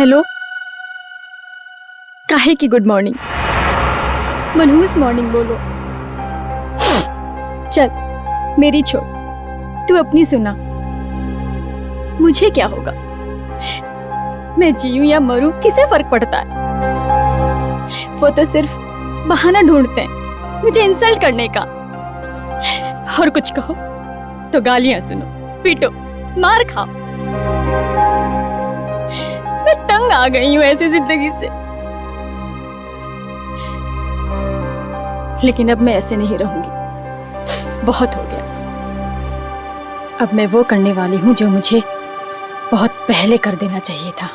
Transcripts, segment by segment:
Hello, काहे की good morning? मनहूस मॉर्निंग बोलो। चल मेरी छोड़, तू अपनी सुना। मुझे क्या होगा, मैं जीऊं या मरूं किसे फर्क पड़ता है? वो तो सिर्फ बहाना ढूंढते हैं मुझे इंसल्ट करने का। और कुछ कहो तो गालियां सुनो, पीटो, मार खाओ। मैं तंग आ गई हूं ऐसी जिंदगी से। लेकिन अब मैं ऐसे नहीं रहूंगी, बहुत हो गया। अब मैं वो करने वाली हूं जो मुझे बहुत पहले कर देना चाहिए था।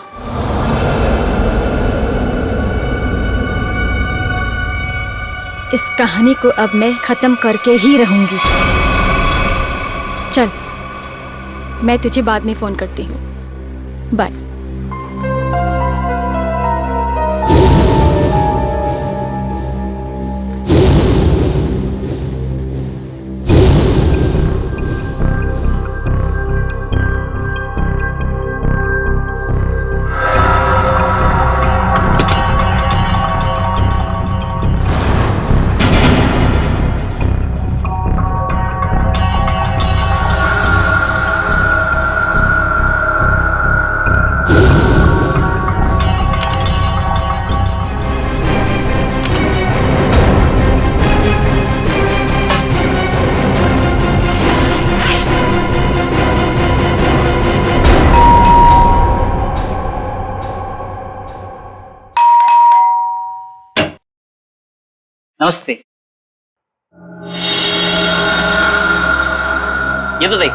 इस कहानी को अब मैं खत्म करके ही रहूंगी। चल, मैं तुझे बाद में फोन करती हूँ। बाय। नमस्ते. येतो ताई.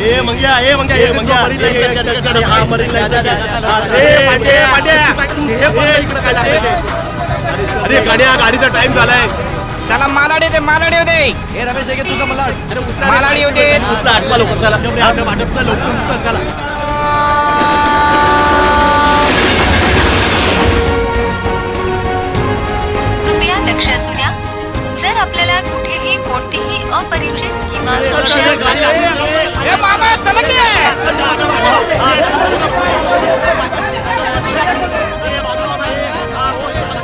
ए मंग्या हा मरीन लाईन अरे गाड्या गाडीचा टाइम झालाय. चला मालाडी दे हे रमेश आहे तुझा मला मालाडी होते. आठवा लवकर चला लवकर चला. कृपया लक्ष असू द्या, जर आपल्याला कुठेही कोणतीही अपरिचित किंवा संशयास्पद वस्तू दिसली ए मामा चला की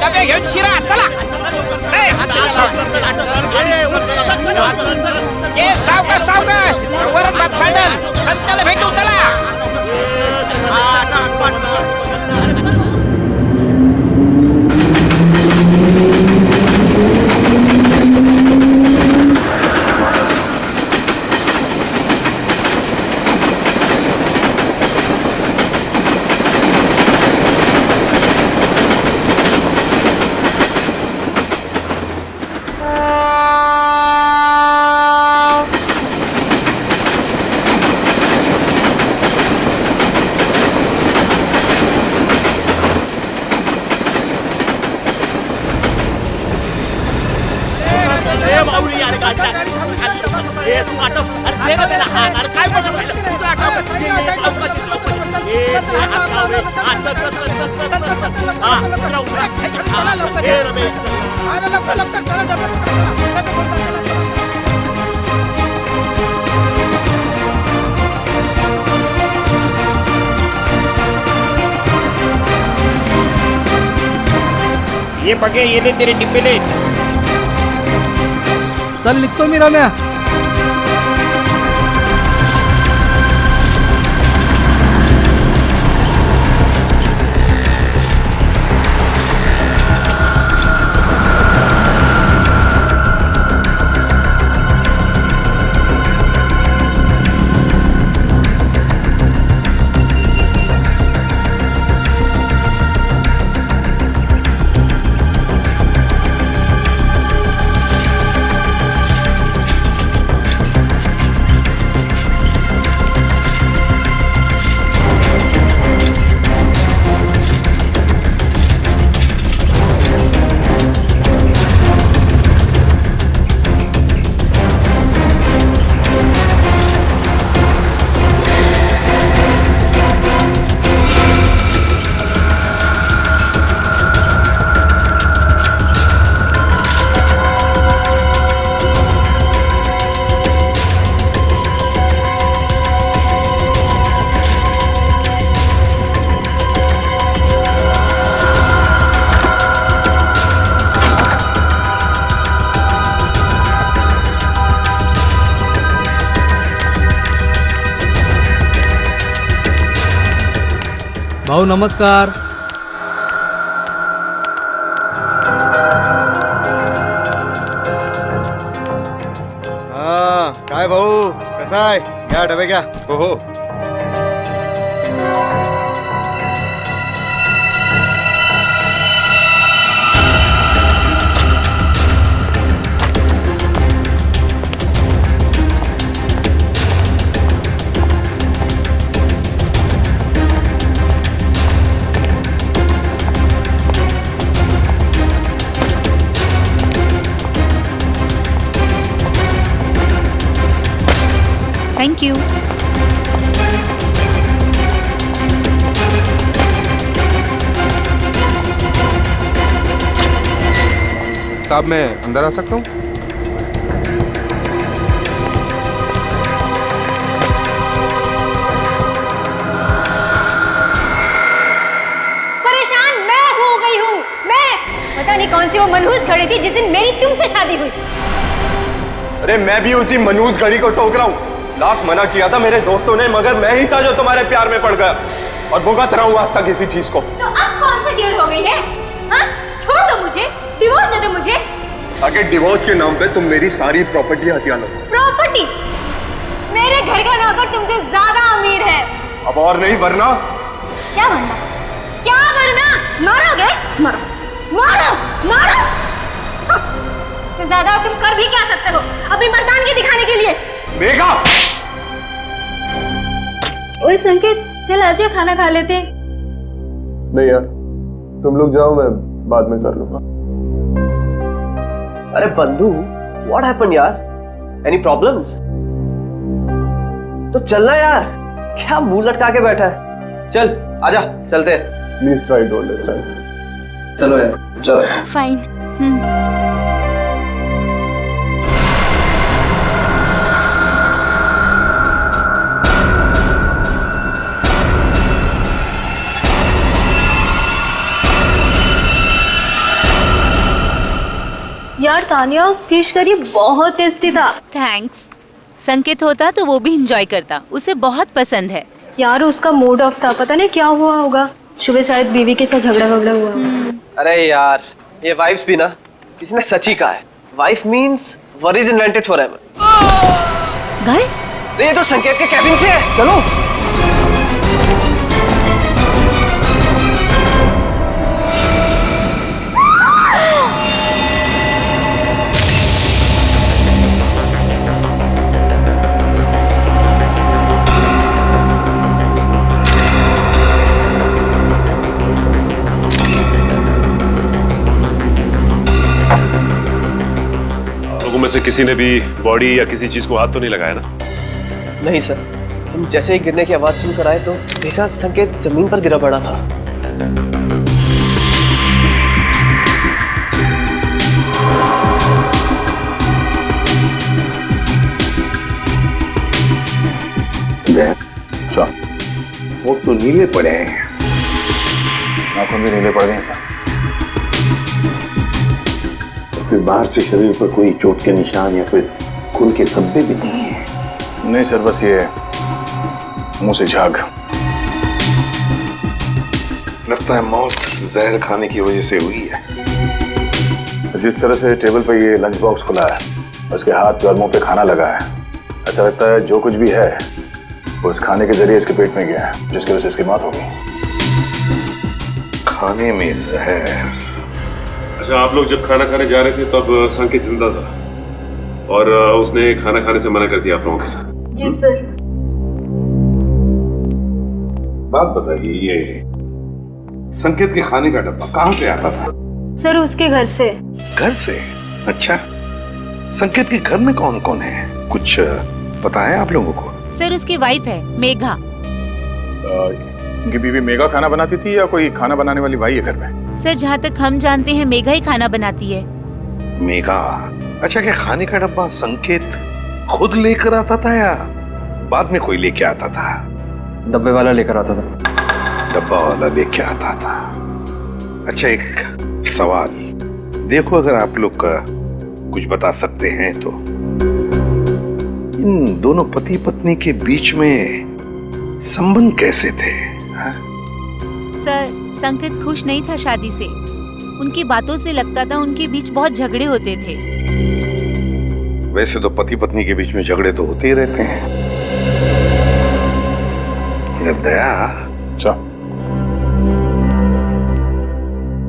डबे घेऊन शिरा चला. ए सावकाश वरद बाप सँडल संताला भेटू चला. ये बघे येले तेरे डिब्बेले. चल निघतो मी रम्या. भाऊ नमस्कार. हा काय भाऊ कसा आहे? घ्या डबे घ्या. हो हो. Thank you. साहब मैं अंदर आ सकता हूँ? परेशान मैं हो गई हूँ. मैं पता नहीं कौन सी वो मनहूस घड़ी थी जिस दिन मेरी तुमसे शादी हुई. अरे मैं भी उसी मनहूस घड़ी को टोक रहा हूँ. लाख मना किया था मेरे दोस्तों ने, मगर मैं ही था जो तुम्हारे प्यार में पड़ गया और भुगत रहा हूँ वास्ता किसी चीज को. तो अब कौन सी देर हो गई है? हाँ? छोड़ दो मुझे, डिवोर्स दे दो मुझे. आगे डिवोर्स के नाम पे तुम मेरी सारी प्रॉपर्टी हथिया लो. प्रॉपर्टी? मेरे घर का नौकर तुमसे ज्यादा अमीर है. अब और नहीं वरना. क्या वरना? क्या वरना? मारोगे? मारो मारो मारो. इससे ज्यादा तुम कर भी क्या सकते हो अपनी मर्दानगी दिखाने के लिए? मेघा! ओए संकेत, चल आजा खाना खा लेते. नहीं यार, तुम लोग जाओ, मैं बाद में कर लूंगा. अरे बंधु, व्हाट हैपन यार? Any problems? तो चलना यार, क्या मुंह लटका के बैठा है? चल आजा, चलते हैं. Please try to understand. चलो यार, चलो. फाइन. यार तानिया, फिश करी बहुत टेस्टी था. थैंक्स. संकेत होता तो वो भी एंजॉय करता, उसे बहुत पसंद है. यार उसका मूड ऑफ था, पता नहीं क्या हुआ होगा. सुबह शायद बीवी के साथ झगड़ा हुआ. अरे यार, ये वाइफ्स भी ना, किसी ने सच ही कहा है. Wife means worries invented forever. Guys, ये तो संकेत के कैबिन से है. चलो. लोगों में से किसी ने भी बॉडी या किसी चीज को हाथ तो नहीं लगाया ना? नहीं सर, हम जैसे ही गिरने की आवाज सुनकर आए तो देखा संकेत जमीन पर गिरा पड़ा था. वो तो नीले पड़े हैं. नाखून भी नीले पड़ गए सर. फिर बाहर से शरीर पर कोई चोट के निशान या फिर खून के धब्बे भी नहीं है. नहीं सर, बस ये मुंह से झाग. लगता है मौत जहर खाने की वजह से हुई है. जिस तरह से टेबल पर ये लंच बॉक्स खुला है, उसके हाथ और मुंह पे खाना लगा है, ऐसा लगता है जो कुछ भी है वो उस खाने के जरिए इसके पेट में गया है, जिसकी वजह से इसकी मौत हो गई. खाने में जहर. अच्छा, आप लोग जब खाना खाने जा रहे थे तब संकेत जिंदा था और उसने खाना खाने से मना कर दिया आप लोगों के साथ? जी सर. बात बताइए, ये संकेत के खाने का डब्बा कहाँ से आता था? सर उसके घर से. घर से? अच्छा, संकेत के घर में कौन कौन है, कुछ पता है आप लोगों को? सर उसकी वाइफ है मेघा. उनकी बीवी मेघा खाना बनाती थी या कोई खाना बनाने वाली भाई है घर में? सर जहाँ तक हम जानते हैं मेघा ही खाना बनाती है. मेघा? अच्छा, क्या खाने का डब्बा संकेत खुद लेकर आता था या बाद में कोई लेके आता था? डब्बे वाला लेकर आता था. डब्बा वाला लेके आता था. अच्छा, एक सवाल, देखो अगर आप लोग का कुछ बता सकते हैं तो, इन दोनों पति पत्नी के बीच में संबंध कैसे थे? संकेत खुश नहीं था शादी से। उनकी बातों से लगता था उनके बीच बहुत झगड़े होते थे। वैसे तो पति पत्नी के बीच में झगड़े तो होते ही रहते हैं, मगर दया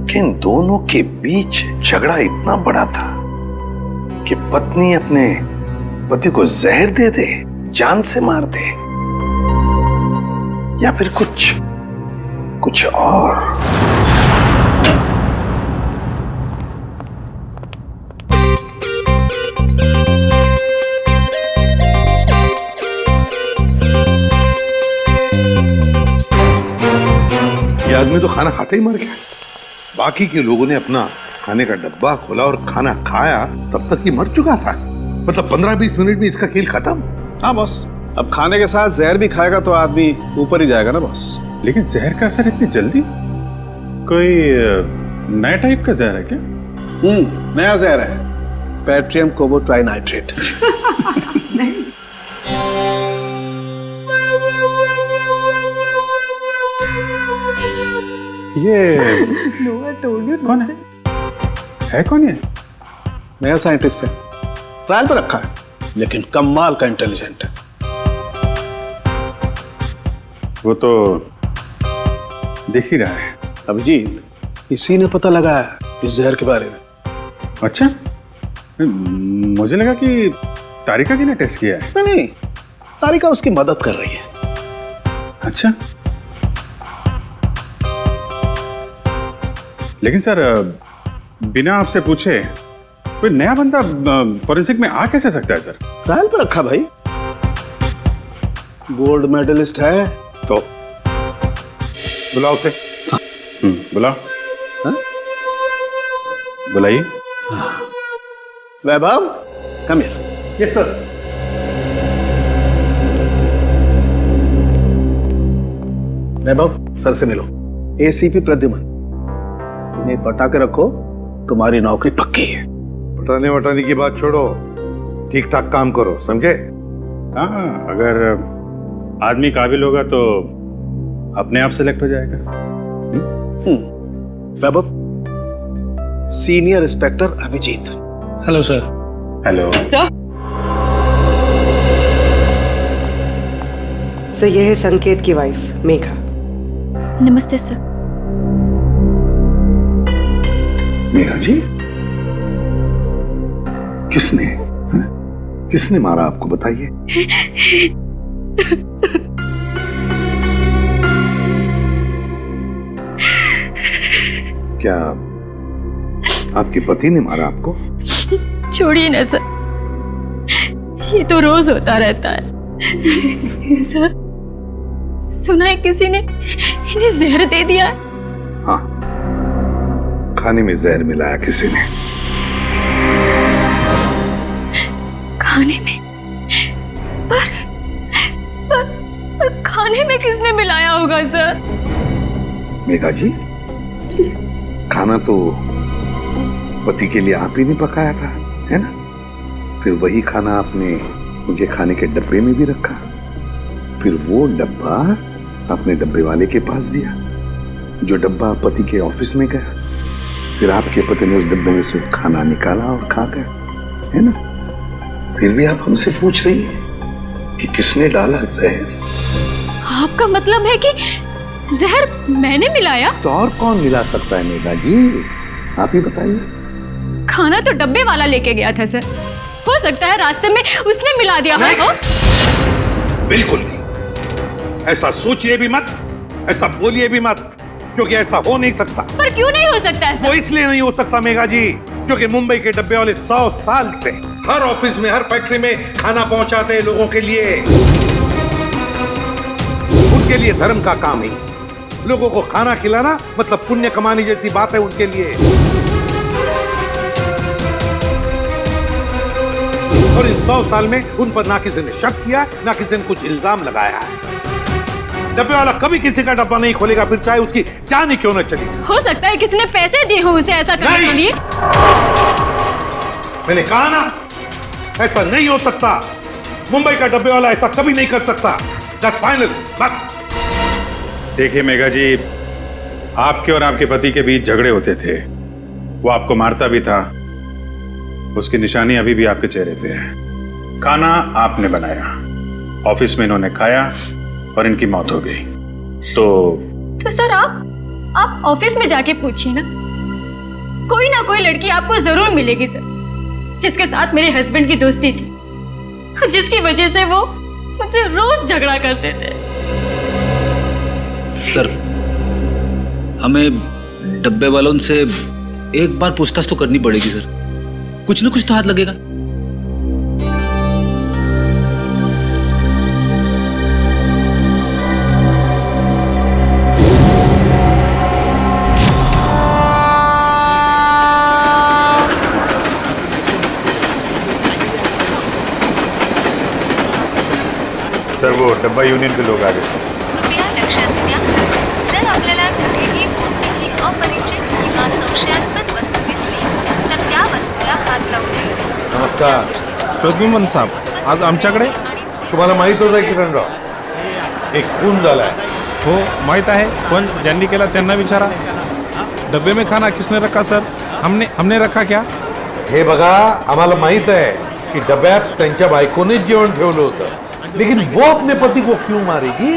कि इन दोनों के बीच झगड़ा इतना बड़ा था कि पत्नी अपने पति को जहर दे दे, जान से मार दे, या फिर कुछ और। ये आदमी तो खाना खाते ही मर गया। बाकी के लोगों ने अपना खाने का डब्बा खोला और खाना खाया, तब तक ये मर चुका था। मतलब 15-20 मिनट में इसका खेल खत्म। हाँ बॉस, अब खाने के साथ जहर भी खाएगा तो आदमी ऊपर ही जाएगा ना बॉस। लेकिन जहर का असर इतनी जल्दी? कोई नया टाइप का जहर है क्या? नया जहर है, पैट्रियम कोबो ट्राइनाइट्रेट। ये कौन है कौन ये? नया साइंटिस्ट है, ट्रायल पर रखा है, लेकिन कमाल का इंटेलिजेंट है। वो तो दिख ही रहा है। अभिजीत, इसी ने पता लगाया इस जहर के बारे में। अच्छा, मुझे लगा कि तारिका जी ने टेस्ट किया है। नहीं, तारिका उसकी मदद कर रही है। अच्छा, लेकिन सर बिना आपसे पूछे कोई नया बंदा फॉरेंसिक में आ कैसे सकता है सर? ट्रायल पर रखा भाई, गोल्ड मेडलिस्ट है। तो बुलाओ उसे। बुलाओ। बुलाइए। Vaibhav, come here. Yes sir. Vaibhav, sir से मिलो। एसीपी प्रद्युमन, इन्हें बटा के रखो, तुम्हारी नौकरी पक्की है। पटाने वटाने की बात छोड़ो, ठीक ठाक काम करो, समझे? हाँ, अगर आदमी काबिल होगा तो अपने आप सेलेक्ट हो जाएगा। Vaibhav, senior inspector Abhijeet. Hello sir. Hello sir. Sir, ये है संकेत की वाइफ मेघा। नमस्ते सर। मेघा जी, किसने मारा आपको, बताइए। क्या आपके पति ने मारा आपको? छोड़िए ना सर, ये तो रोज होता रहता है। सर, सुना है किसी ने इन्हें जहर दे दिया है। हाँ, खाने में जहर मिलाया किसी ने। खाने में? पर खाने में किसने मिलाया होगा सर? मेघा जी, खाना तो पति के लिए आप ही ने पकाया था, है ना? फिर वही खाना आपने उनके खाने के डब्बे में भी रखा, फिर वो डब्बा आपने डब्बे वाले के पास दिया, जो डब्बा पति के ऑफिस में गया, फिर आपके पति ने उस डब्बे में से खाना निकाला और खा गया, है ना? फिर भी आप हमसे पूछ रही हैं कि किसने डाला जहर? आपका मतलब है कि जहर मैंने मिलाया? तो और कौन मिला सकता है मेघा जी, आप ही बताइए। खाना तो डब्बे वाला लेके गया था सर, हो सकता है रास्ते में उसने मिला दिया हो। बिल्कुल नहीं, ऐसा सोचिए भी मत, ऐसा बोलिए भी मत, क्योंकि ऐसा हो नहीं सकता। पर क्यों नहीं हो सकता है? वो इसलिए नहीं हो सकता मेघा जी, क्योंकि मुंबई के डब्बे वाले 100 साल से हर ऑफिस में, हर फैक्ट्री में खाना पहुंचाते हैं लोगों के लिए। उनके लिए धर्म का काम है, लोगों को खाना खिलाना मतलब पुण्य कमाने जैसी बात है उनके लिए। और इन 100 साल में उन पर ना किसी ने शक किया, ना किसी ने कुछ इल्जाम लगाया है। डब्बे वाला कभी किसी का डब्बा नहीं खोलेगा, फिर चाहे उसकी जान ही क्यों न चली। हो सकता है किसी ने पैसे दिए हो उसे ऐसा करने के लिए। मैंने कहा ना, ऐसा नहीं हो सकता। मुंबई का डब्बे वाला ऐसा कभी नहीं कर सकता। That's final. बस देखिए मेघा जी, आपके और आपके पति के बीच झगड़े होते थे, वो आपको मारता भी था, उसकी निशानी अभी भी आपके चेहरे पे है। खाना आपने बनाया, ऑफिस में इन्होंने खाया और इनकी मौत हो गई। तो सर आप ऑफिस में जाके पूछिए ना, कोई ना कोई लड़की आपको जरूर मिलेगी सर, जिसके साथ मेरे हस्बैंड की दोस्ती थी, जिसकी वजह से वो मुझसे रोज झगड़ा करते थे। सर, हमें डब्बे वालों से एक बार पूछताछ तो करनी पड़ेगी सर, कुछ ना कुछ तो हाथ लगेगा। सर वो डब्बा यूनियन के लोग आ गए। कृपया लक्ष असू द्या, जर आपल्याला कुठेही कोणतीही अपरिचित किंवा संशयास्पद वस्तू दिसली तर त्या वस्तूला हात लावू नये. नमस्कार प्रद्युम्न साहेब, आज आमच्याकडे तुम्हाला माहित होतं किरणराव, एक खून झालाय. हो माहित आहे, पण ज्यांनी केला त्यांना विचारा. डब्बे में खाना किसने रखा सर? हमने रखा क्या? हे बघा, आम्हाला माहित आहे की डब्यात त्यांच्या बायकोनेच जेवण ठेवलं होतं, लेकिन वो अपने पति को क्यों मारेगी?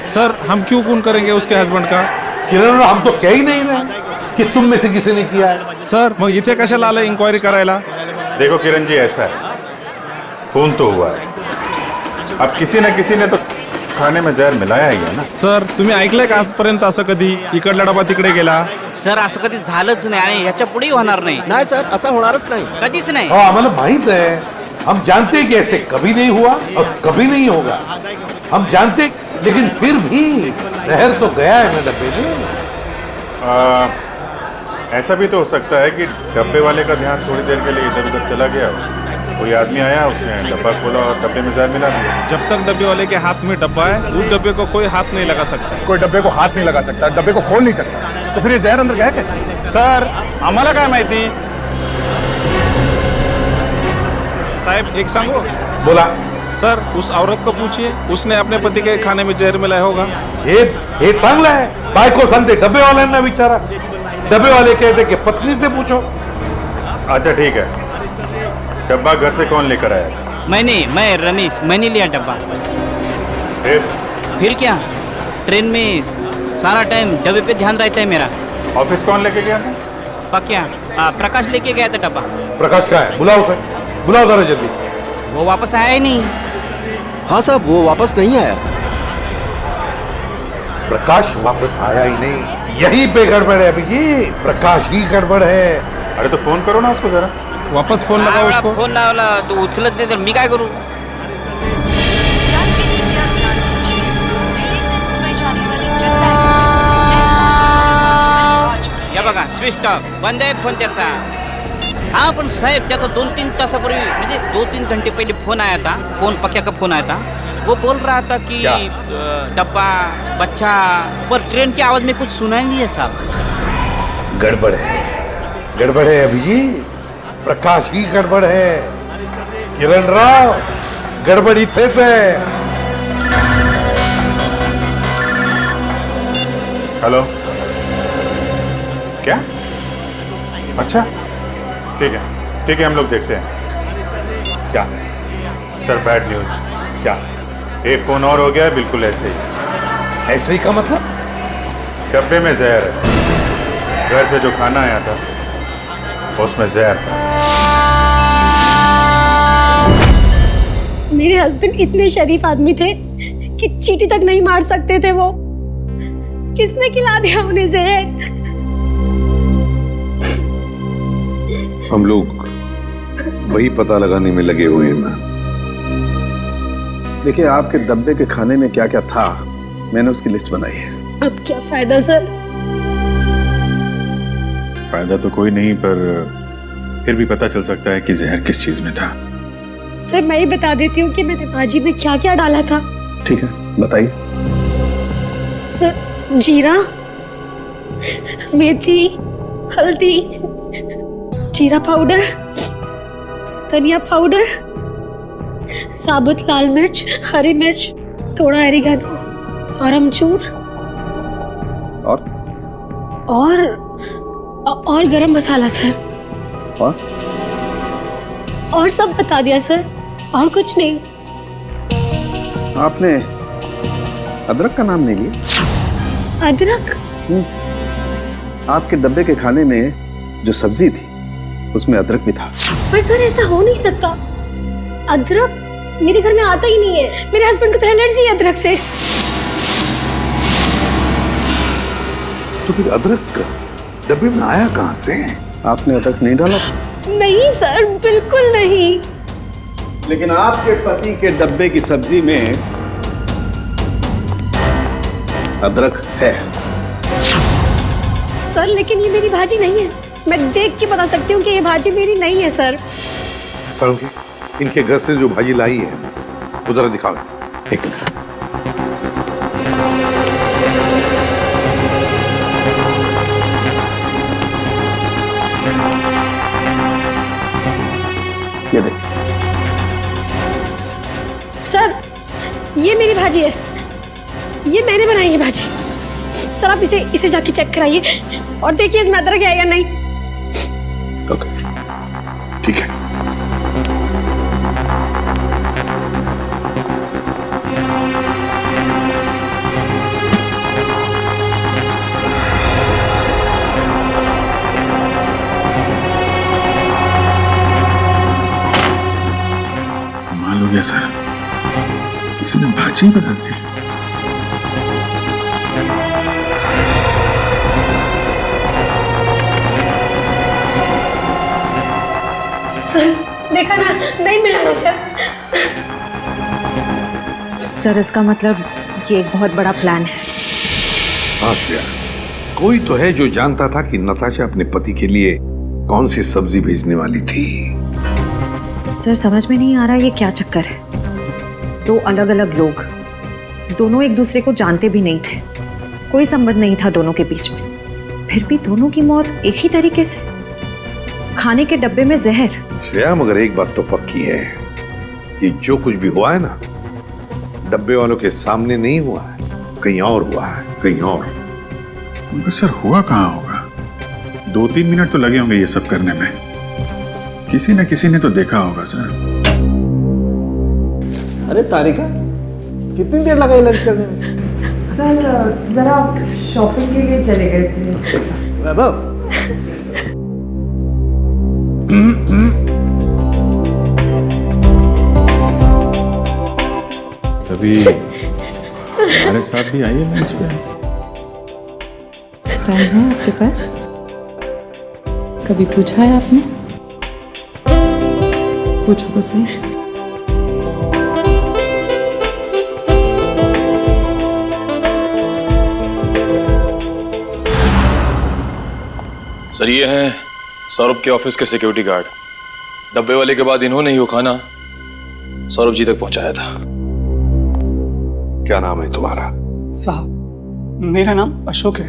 सर हम क्यों खून करेंगे उसके हस्बैंड का? किरण, हम तो कह ही नहीं रहे कि तुम में से किसी ने किया है. सर मग इथे कशाला आलं इंक्वायरी करायला? देखो किरण जी, ऐसा है, खून तो हुआ है, अब किसी न किसी ने तो खाने में जहर मिलाया ही है ना. सर तुम्ही ऐकलंय का आजपर्यंत असं कधी इकडला डबा तिकडे गेला? सर असं कधी झालंच नाही आणि याच्या पुढेही होणार नाही. नाही सर, असं होणारच नाही, कधीच नाही. हमारा माहित है, हम जानते हैं कि ऐसे कभी नहीं हुआ और कभी नहीं होगा. हम जानते, लेकिन फिर भी जहर तो गया है ना डब्बे में. ऐसा भी तो हो सकता है कि डब्बे वाले का ध्यान थोड़ी देर के लिए इधर उधर चला गया, कोई आदमी आया, उसने डब्बा खोला और डब्बे में जहर मिला दिया. जब तक डब्बे वाले के हाथ में डब्बा है, उस डब्बे को कोई हाथ नहीं लगा सकता. कोई डब्बे को हाथ नहीं लगा सकता, डब्बे को खोल नहीं सकता, तो फिर ये जहर अंदर गया कैसे? सर आम्हाला काय माहिती. साहब एक सांगो. बोला. सर उस औरत को पूछिए, उसने अपने पति के खाने में जहर मिलाया होगा. हे चांगलं है, बायको सांगते डब्बे वाल्यांना विचारा, डब्बे वाले कहते कि पत्नी से पूछो. अच्छा ठीक है, डब्बा घर से कौन लेकर आया? मैं रमेश, मैंने लिया डब्बा. फिर क्या, ट्रेन में सारा टाइम डब्बे पे ध्यान रहता है मेरा. ऑफिस कौन लेके गया था? पक्या प्रकाश लेके गया था डब्बा. प्रकाश कहाँ है? बुलाओ सर, बुलाओ जरा जल्दी. वो वापस आया ही नहीं. हाँ साहब, वो वापस नहीं आया. प्रकाश वापस आया ही नहीं, यही पे गड़बड़ है अभिजीत, प्रकाश ही गड़बड़ है. अरे तो फोन करो ना उसको जरा. वापस फोन लगा उसको. फोन लावला तो उचलत नाही, तर मी काय करू? या बघा स्विच ऑफ, बंद आहे फोन त्याचा. हाँ पण साहेब, त्याचा 2-3 तासापूर्वी, म्हणजे 2-3 घंटे पहले फोन आया था. फोन पक्या का फोन आया था. वो बोल रहा था कि डब्बा, बच्चा, पर ट्रेन की आवाज में कुछ सुनाई नहीं है साहब. गड़बड़ है अभिजीत, प्रकाश ही गड़बड़ है. किरण राव, गड़बड़ इथेच है. हेलो, क्या? अच्छा ठीक है, हम लोग देखते हैं. क्या सर, बैड न्यूज. क्या? एक फोन और हो गया है, बिल्कुल ऐसे ही. ऐसे ही का मतलब? डब्बे में जहर है, घर से जो खाना आया था उसमें जहर था. मेरे हस्बैंड इतने शरीफ आदमी थे कि चींटी तक नहीं मार सकते थे. वो किसने खिला दिया उन्हें जहर? हम लोग वही पता लगाने में लगे हुए हैं. देखिए, आपके डब्बे के खाने में क्या क्या था, मैंने उसकी लिस्ट बनाई है. अब क्या फायदा सर? फायदा तो कोई नहीं, पर फिर भी पता चल सकता है कि जहर किस चीज में था. सर मैं ही बता देती हूँ कि मैंने भाजी में क्या क्या डाला था. ठीक है, बताइए. सर जीरा, मेथी, हल्दी, जीरा पाउडर, धनिया पाउडर, साबुत लाल मिर्च, हरी मिर्च, थोड़ा एरिगेनो और अमचूर. और गरम मसाला सर। और सब बता दिया सर, और कुछ नहीं। आपने अदरक का नाम नहीं लिया? अदरक? आपके डब्बे के खाने में जो सब्जी थी उसमें अदरक भी था। पर सर ऐसा हो नहीं सकता, अदरक मेरे घर में आता ही नहीं है। मेरे हस्बैंड को तो एलर्जी है अदरक से। तो फिर अदरक डब्बे में आया कहां से? आपने अदरक नहीं डाला? नहीं सर, बिल्कुल नहीं। लेकिन आपके पति के डब्बे की सब्जी में अदरक है। सर लेकिन ये मेरी भाजी नहीं है, मैं देख के बता सकती हूँ कि ये भाजी मेरी नहीं है सर। सर इनके घर से जो भाजी लाई है वो जरा दिखाओ। एक मिनट। ये देख। सर ये मेरी भाजी है, ये मैंने बनाई है भाजी। सर आप इसे जाके चेक कराइए और देखिए इसमें अदरक है या नहीं। ओके ठीक है। कमाल हो गया सर, किसी ने भाजी बना दी। सर देखा ना, नहीं मिला ना सर। सर इसका मतलब ये एक बहुत बड़ा प्लान है। हाँ श्रेया, कोई तो है जो जानता था कि नताशा अपने पति के लिए कौन सी सब्जी भेजने वाली थी। सर समझ में नहीं आ रहा ये क्या चक्कर है। दो अलग अलग लोग, दोनों एक दूसरे को जानते भी नहीं थे, कोई संबंध नहीं था दोनों के बीच में, फिर भी दोनों की मौत एक ही तरीके से, खाने के डब्बे में जहर। श्रेया मगर एक बात तो पक्की है कि जो कुछ भी हुआ है ना, डब्बे वालों के सामने नहीं हुआ है, कहीं और हुआ है, कहीं और। मगर सर हुआ कहाँ होगा? 2-3 मिनट तो लगे होंगे ये सब करने में, किसी न किसी ने तो देखा होगा सर। अरे तारिका, कितनी देर लगाई लंच करने में? सर जरा शॉपिंग के लिए चले गए थे। वैभव कभी हमारे साथ भी आइए लंच पे। टाइम है आपके पास? कभी पूछा है आपने? पूछो तो सही। सर ये हैं सौरभ के ऑफिस के सिक्योरिटी गार्ड। डब्बे वाले के बाद इन्होंने ही वो खाना सौरभ जी तक पहुंचाया था। क्या नाम है तुम्हारा? साहब मेरा नाम अशोक है।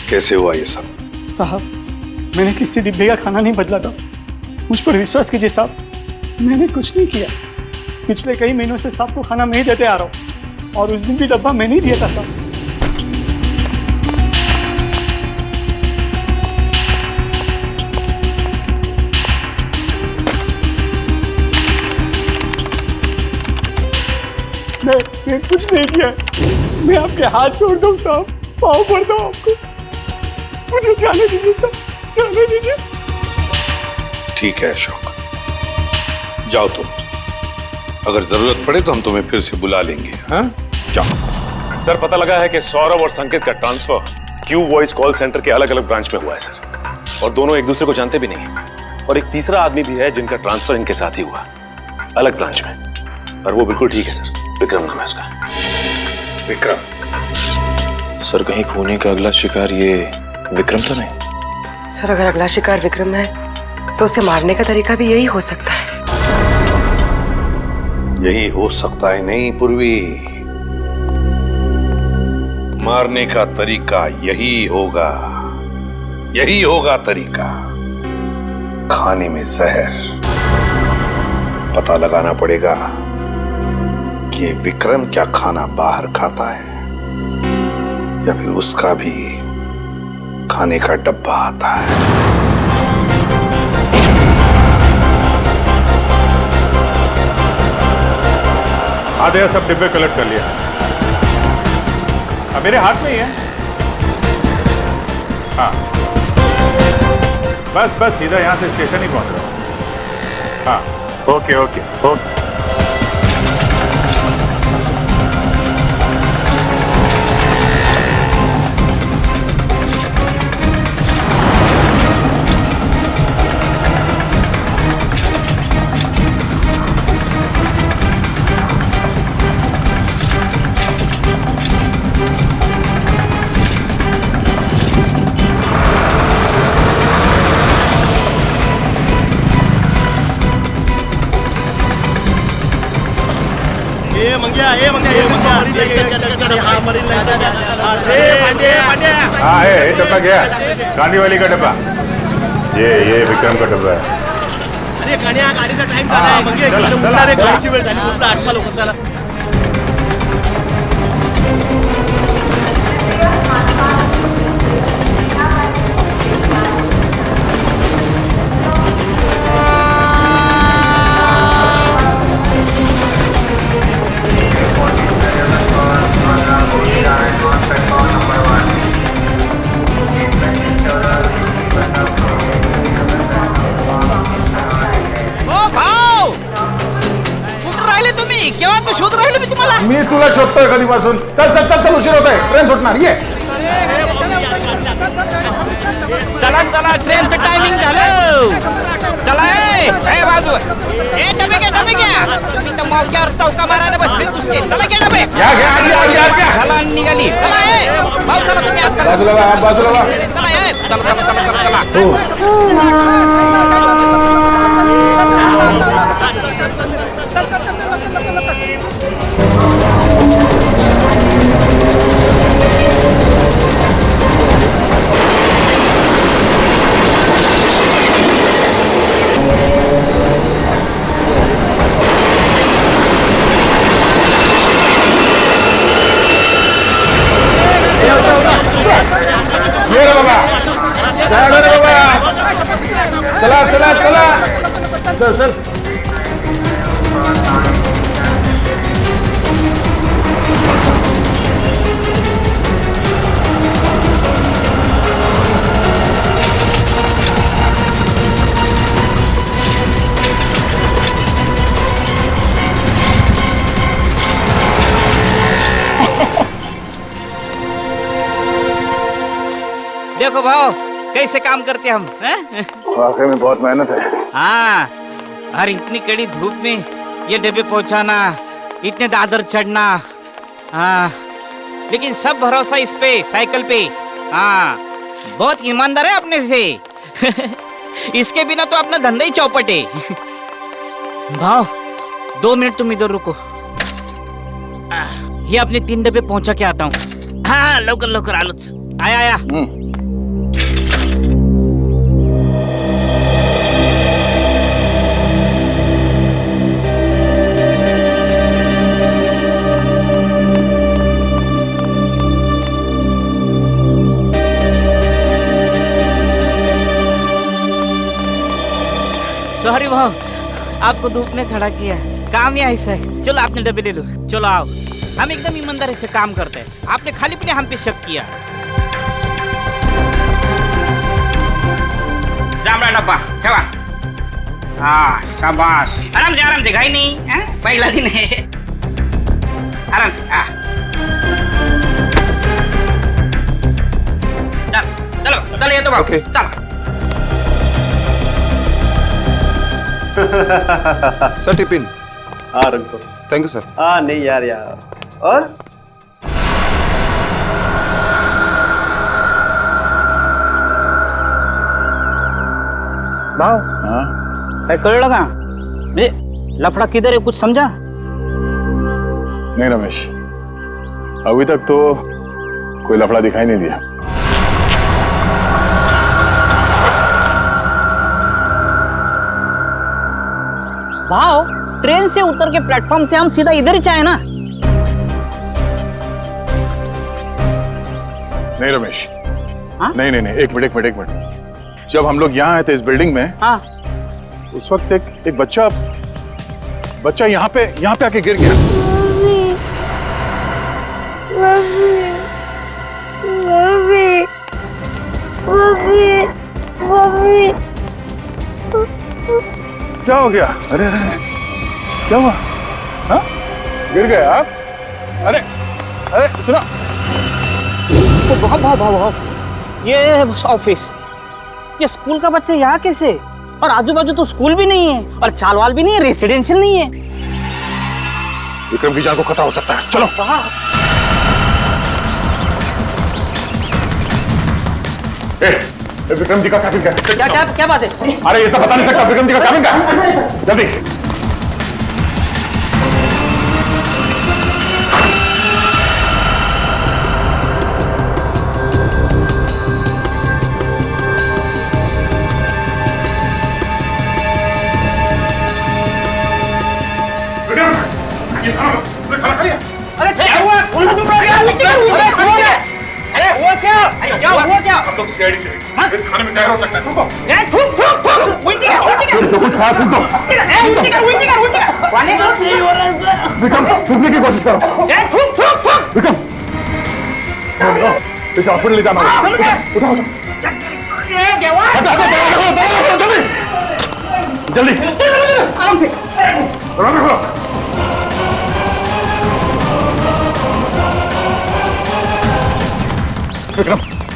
कैसे हुआ ये सब? साहब मैंने किसी डिब्बे का खाना नहीं बदला था, मुझ पर विश्वास कीजिए साहब, मैंने कुछ नहीं किया। पिछले कई महीनों से साहब को खाना मैं ही देते आ रहा हूँ और उस दिन भी डब्बा मैंने ही दिया था साहब। मैं कुछ नहीं किया, मैं आपके हाथ जोड़ता हूँ साहब, पाँव पड़ता हूँ आपको, मुझे जाने दीजिए साहब, जाने दीजिए। ठीक है अशोक, जाओ तुम, अगर जरूरत पड़े तो हम तुम्हें फिर से बुला लेंगे। हाँ जाओ। सर पता लगा है कि सौरभ और संकेत का transfer Q voice call centre के अलग अलग ब्रांच में हुआ है सर, और दोनों एक दूसरे को जानते भी नहीं है। और एक तीसरा आदमी भी है जिनका ट्रांसफर इनके साथ ही हुआ, अलग ब्रांच में, और वो बिल्कुल ठीक है सर। विक्रम नाम है उसका। विक्रम? सर कहीं खूनी का अगला शिकार ये विक्रम तो नहीं? सर अगर अगला शिकार विक्रम है तो उसे मारने का तरीका भी यही हो सकता है। यही हो सकता है नहीं पूर्वी, मारने का तरीका यही होगा, यही होगा तरीका। खाने में जहर, पता लगाना पड़ेगा कि विक्रम क्या खाना बाहर खाता है या फिर उसका भी खाने का डब्बा आता है। आधे सब डिब्बे कलेक्ट कर लिया। अब मेरे हाथ में ही है। हाँ, बस बस सीधा यहां से स्टेशन ही पहुंच रहा हूं। हाँ, ओके ओके ओके। हाँ है, डब्बा गया, गांधी वाली का डब्बा। ये विक्रम का डब्बा है। अरे गाड़ीचा टाइम झाला, गाडीची वेळ झाली, अटका लवकर चला। मी तुला शोधतोय कधीपासून। चल चल चल चल, उशीर होतोय, ट्रेन सुटणार। ये चला चला, ट्रेनचं टायमिंग झालं। चला ए बाजू, ए डबे घ्या। तुम्ही तर मौक्यावर चौका मारायला बसले नुसते। चला घ्या डबे, चला निघाली। चला ए भाऊ, चला तुम्ही आत चला, बाजूला वा। चला ए, चला। ये रे बाबा, चला चला चला, चल चल। देखो भाव, कैसे काम करते हम हैं? वाकई में बहुत मेहनत है। हाँ, और इतनी कड़ी धूप में ये डब्बे पहुंचाना, इतने दादर चढ़ना। हाँ, लेकिन सब भरोसा इस पे, साइकिल पे। हाँ, बहुत ईमानदार है अपने से। इसके बिना तो अपना धंधा ही चौपट है। भाव, 2 मिनट तुम इधर रुको। ये अपने 3 डब्बे पहुंचा के आता हूँ। हाँ, लवकर लवकर आलोच। आया। सॉरी भाव, आपको धूप में खड़ा किया। काम ही ऐसा है। चलो आपने डब्बे ले लो, चलो आओ। हम एकदम ईमानदारी से काम करते हैं। आपने खाली पीने हम पे शक किया। जामड़ा डब्बा ठेवा। हाँ, शाबाश। आराम से, घाई नहीं है, पहला दिन है। आराम से। चलो ये तो बाबू, चलो। Sir tiffin. हाँ रख दो। Thank you sir. हाँ नहीं यार। और भाव, काय कळलं का? म्हणजे लफड़ा किधर है, कुछ समझा? नहीं रमेश, अभी तक तो कोई लफड़ा दिखाई नहीं दिया। भाव, ट्रेन से उतर के प्लेटफॉर्म से हम सीधा इधर ही चाहे ना। नहीं रमेश, नहीं नहीं नहीं, एक मिनट। जब हम लोग यहाँ आए थे इस बिल्डिंग में, हाँ, उस वक्त एक बच्चा यहाँ पे आके गिर गया। क्या हो गया? अरे क्या हुआ? हाँ? गिर गए आप? अरे सुनो, बहुत ये ऑफिस, ये स्कूल का बच्चा यहाँ कैसे? और आजू बाजू तो स्कूल भी नहीं है और चालवाल भी नहीं है, रेसिडेंशियल नहीं है। विक्रम की जान को खतरा हो सकता है, चलो। विक्रम जी का कैबिन क्या? क्या बात है? अरे ये सब बता नहीं सकता, विक्रम जी का कैबिन क्या? जल्दी। अरे क्या हुआ? हम लोग सीआईडी से इस खाने में जहर हो सकता है। थूको। विक्रम, थूकने की कोशिश करो। विक्रम, इसे हॉस्पिटल ले जाना होगा। उठाओ। जल्दी। आराम से।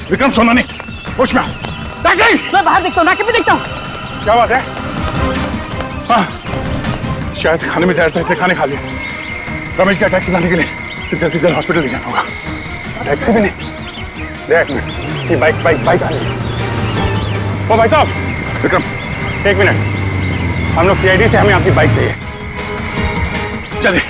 विक्रम सोना नहीं, होश में। मैं बाहर देखता हूँ, नाके पे देखता हूँ। क्या बात है? हाँ, शायद खाने में जहर था, इसलिए खाने खा लिया। रमेश का टैक्सी लाने के लिए जल्दी से हॉस्पिटल ले जाना होगा। टैक्सी भी नहीं। एक मिनट, ये बाइक आ रही है। ओ भाई साहब, विक्रम, एक मिनट, हम लोग सीआईडी से, हमें आपकी बाइक चाहिए। चलिए।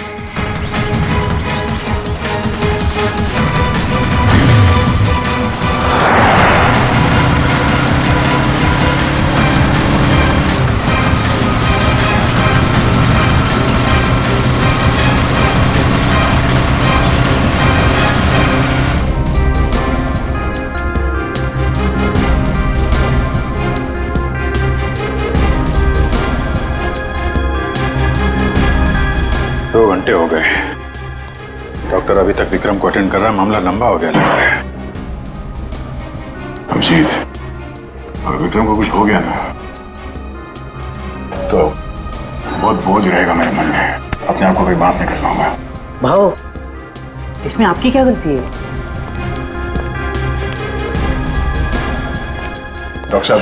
हो गए। डॉक्टर अभी तक विक्रम को अटेंड कर रहा है, मामला लंबा हो गया लगता है। अभिजीत, अगर विक्रम को कुछ हो गया ना तो बहुत बोझ रहेगा मेरे मन में, अपने आप को कोई माफ नहीं कर पाऊंगा। भाव, इसमें आपकी क्या गलती है? डॉक्टर साहब,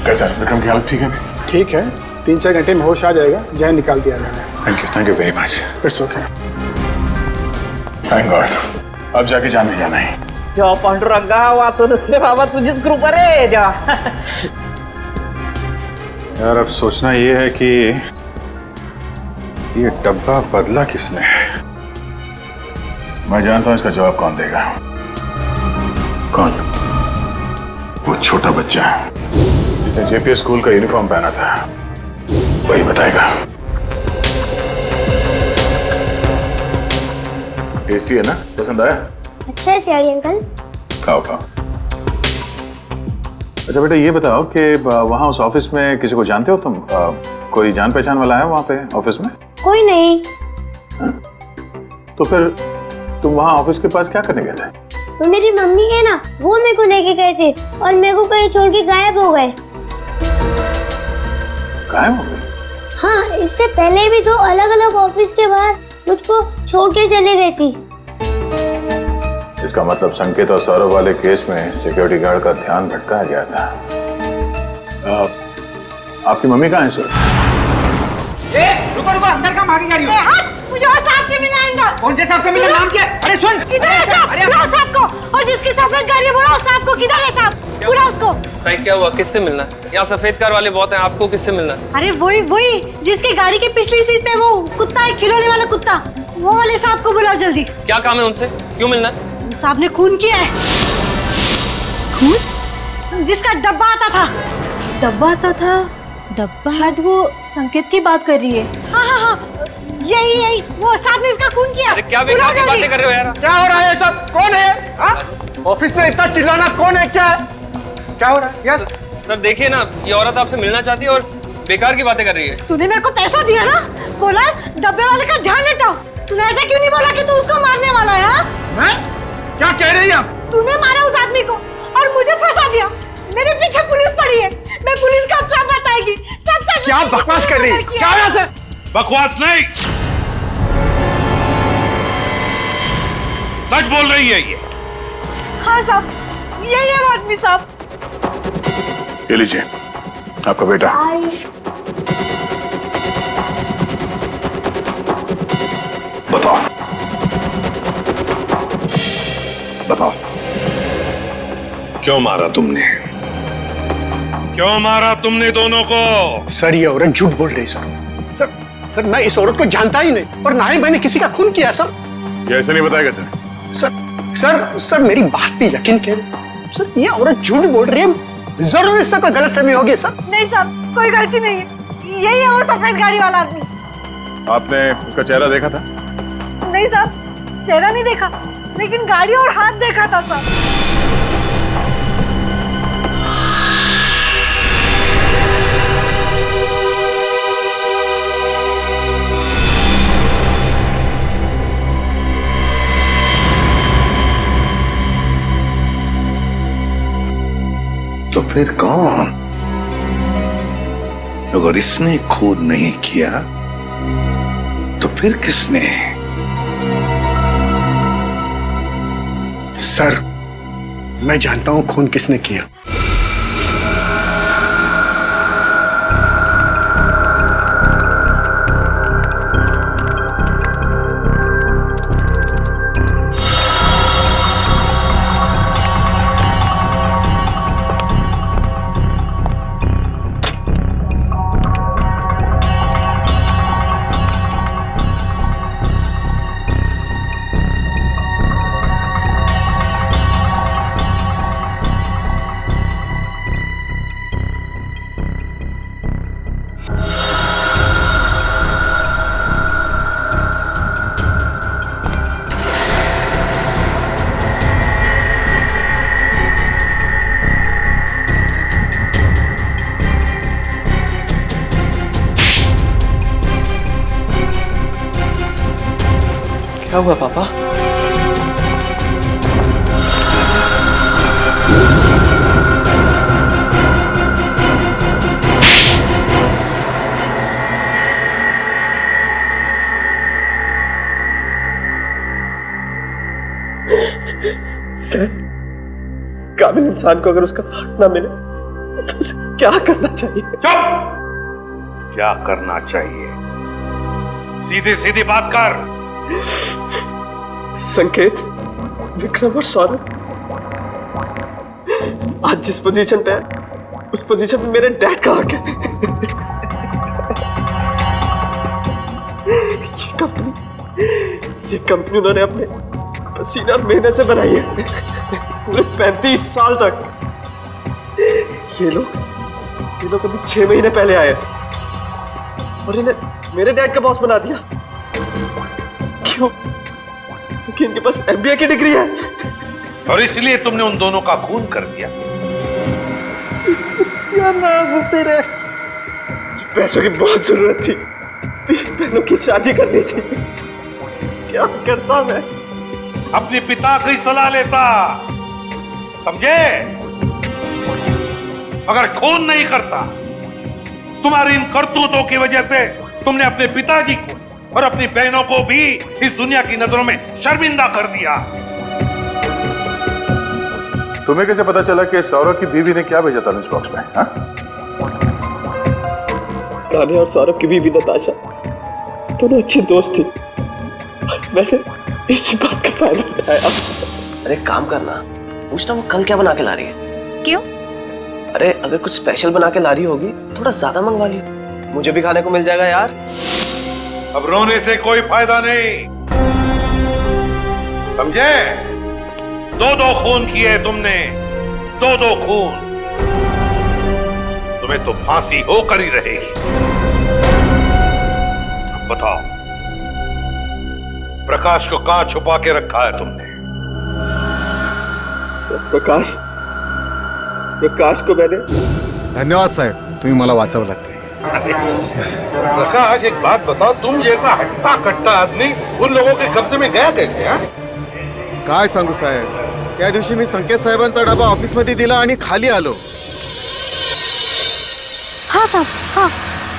कैसा विक्रम की हालत ठीक है? ठीक है, 3-4 घंटे में होश आ जाएगा, जहर निकाल दिया मैंने। Thank you very much. It's okay. Thank God, अब जाके जान नहीं जाना है। देवा पांडुरंगा, वाचून से बाबा तुझीच कृपा रे देवा। यार अब सोचना ये है कि ये डब्बा बदला किसने? मैं जानता हूं इसका जवाब कौन देगा। कौन? वो छोटा बच्चा जिसने जेपीएस स्कूल का यूनिफॉर्म पहना था, वही बताएगा। टेस्टी है ना? पसंद आया? अच्छा है सियाड़ी अंकल। खाओ। अच्छा बेटा, ये बताओ कि वहाँ उस ऑफिस में किसी को जानते हो तुम? कोई जान पहचान वाला है वहाँ पे ऑफिस में? कोई नहीं। तो फिर तुम वहाँ ऑफिस के पास क्या करने गए थे? वो मेरी मम्मी है ना, वो मेरे को लेके गए थे और मेरे को कहीं छोड़ के गायब हो गए। गायब हो गए? हाँ, इससे पहले भी 2 अलग-अलग ऑफिस के बाहर मुझको छोड़ के चले गई थी। इसका मतलब संकेत और सौरभ वाले केस में सिक्योरिटी गार्ड का ध्यान भटकाया गया था। आपकी मम्मी कहाँ है सर? रुको, अंदर कहाँ भागी जा रही हो? मुझे और साहब से मिलना है अंदर। कौन से साहब से मिलना? नाम क्या? अरे सुन, किधर है साहब? बुलाओ साहब को। और जिसकी सफेद गाड़ी है बुलाओ साहब को। किधर है साहब? बुलाओ उसको। क्या हुआ? किससे मिलना है? यहाँ सफेद कार वाले बहुत हैं, आपको किससे मिलना है? अरे वही जिसकी गाड़ी की पिछली सीट पे वो कुत्ता है, खिलौने वाला कुत्ता, वो वाले साहब को बुलाओ जल्दी। क्या काम है उनसे? क्यों मिलना है? साहब ने खून किया है। खून? जिसका डब्बा आता था। डब्बा आता था? डब्बा? शायद वो संकेत की बात कर रही है। हाँ, यही वो साहब ने इसका खून किया। अरे क्या बेकार की बातें कर रहे हो यार? क्या हो रहा है सब? कौन है? ऑफिस में इतना चिल्लाना कौन है? क्या है? क्या हो रहा है? यस सर देखिए ना, ये औरत आपसे मिलना चाहती है और बेकार की बातें कर रही है। तूने मेरे को पैसा दिया ना, बोला डब्बे वाले का ध्यान हटाओ। तूने ऐसा क्यों नहीं बोला कि तू उसको मारने वाला है? मैं? क्या कह रही है? तूने मारा उस आदमी को और मुझे फंसा दिया। मेरे पीछे पुलिस पड़ी है, मैं पुलिस को अब सब बताएगी। सब सच। क्या बकवास कर रही है? क्या है ऐसे? बकवास नहीं, सच बोल रही है ये। हाँ साहब, यही है वो आदमी साहब। ये लीजिए आपका बेटा। बताओ बताओ, क्यों मारा तुमने? क्यों मारा तुमने दोनों को? सर ये औरत झूठ बोल रही है सर। सर मैं इस औरत को जानता ही नहीं और ना ही मैंने किसी का खून किया सर। ये ऐसे नहीं बताएगा सर। सर मेरी बात पे यकीन करें सर, ये औरत झूठ बोल रही है। जरूर इससे कोई गलतफहमी होगी सर। नहीं साहब, कोई गलती नहीं है, यही है वो सफेद गाड़ी वाला आदमी। आपने उसका चेहरा देखा था? नहीं साहब, चेहरा नहीं देखा, लेकिन गाड़ी और हाथ देखा था साहब। तो फिर कौन? अगर इसने खून नहीं किया तो फिर किसने? सर मैं जानता हूं खून किसने किया। क्या हुआ पापा? सर, काबिल इंसान को अगर उसका हक ना मिले तो उसे क्या करना चाहिए? चुप! क्या करना चाहिए? सीधी सीधी बात कर। संकेत, विक्रम और सौरभ आज जिस पोजीशन पे है उस पोजीशन पे मेरे डैड का हक है। ये कंपनी उन्होंने अपने पसीना और मेहनत से बनाई है पूरे 35 साल तक। ये लोग अभी 6 महीने पहले आए और इन्हें मेरे डैड का बॉस बना दिया। क्यों? क्योंकि इनके पास MBA की डिग्री है और इसलिए तुमने उन दोनों का खून कर दिया। क्या नाज तेरे, पैसों की बहुत जरूरत थी, 3 बहनों की शादी करनी थी। क्या करता मैं? अपने पिता की सलाह लेता, समझे? अगर खून नहीं करता, तुम्हारी इन करतूतों की वजह से तुमने अपने पिताजी को और अपनी बहनों को भी इस दुनिया की नजरों में शर्मिंदा कर दिया। तुम्हें कैसे पता चला कि सौरभ की बीवी ने क्या भेजा था लंच बॉक्स में? हाँ? कान्हा और सौरभ की बीवी नताशा दोनों अच्छी दोस्त थी और मैंने इसी बात का फायदा उठाया। अरे काम करना, पूछना वो कल क्या बना के ला रही है। क्यों? अरे अगर कुछ स्पेशल बना के ला रही होगी थोड़ा ज्यादा मंगवा लियो, मुझे भी खाने को मिल जाएगा यार। अब रोने से कोई फायदा नहीं, समझे? 2-2 खून किए तुमने, 2-2 खून। तुम्हें तो फांसी होकर ही रहेगी। अब बताओ, प्रकाश को कहां छुपा के रखा है तुमने? प्रकाश प्रकाश को मैंने धन्यवाद साहेब, तुम्ही मला वाचवलं. प्रकाश एक बात बताओ, तुम जैसा हट्टा कट्टा आदमी उन लोगों के कब्जे में गया कैसे? हाँ? काय सांगू साहेब, त्या दिवशी मी संकेत साहेबांचा डबा ऑफिस मध्ये दिला आणि खाली आलो. हाँ साहब, हाँ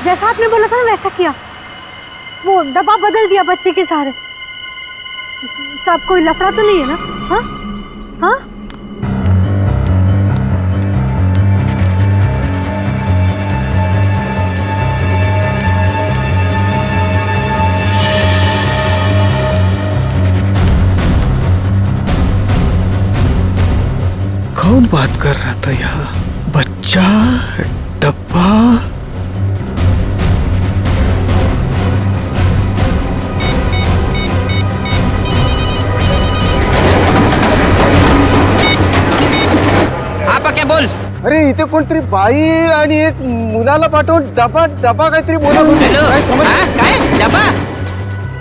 जैसा आपने बोला था ना वैसा किया. वो डब्बा बदल दिया बच्चे के सहारे. साहब कोई लफड़ा तो नहीं है ना? हाँ हाँ. कौन बात कर रहा था यहाँ? बच्चा, डब्बा. हा पक्या बोल. अरे इथे कोणतरी बाई आणि एक मुलाला पाठवून डबा डबा काहीतरी बोला. काय डबा?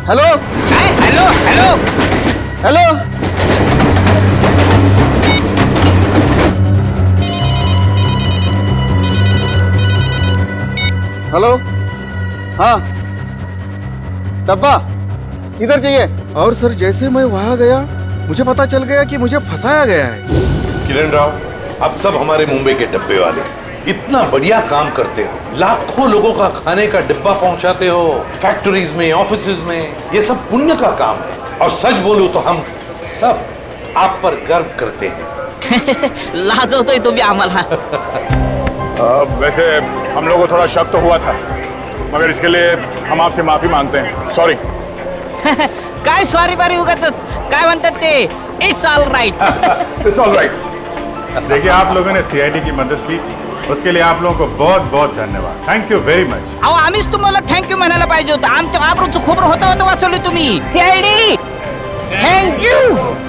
हॅलो काय? Hello hello hello. हेलो, हाँ डब्बा किधर चाहिए? और सर जैसे मैं वहां गया मुझे पता चल गया कि मुझे फंसाया गया है. किरण राव, आप सब हमारे मुंबई के डब्बे वाले इतना बढ़िया काम करते हो, लाखों लोगों का खाने का डिब्बा पहुंचाते हो, फैक्ट्रीज में, ऑफिसेज में. ये सब पुण्य का काम है और सच बोलूं तो हम सब आप पर गर्व करते हैं. लाजवतोय तुम्ही आम्हाला. वैसे हम लोगों को थोड़ा शक तो हुआ था, मगर इसके लिए हम आपसे माफी मांगते हैं. सॉरी. काय सॉरी बारी उगाच काय म्हणतात ते, it's all right. It's all right. देखिए, आप लोगों ने सीआईडी की मदद की, उसके लिए आप लोगों को बहुत बहुत धन्यवाद. Thank you very much. अहो आम्हीच तुम्हाला थँक्यू म्हणायला पाहिजे होतं. आमच्या आबरूचं खोबरं होता वाचवलं तुम्ही. CID thank you.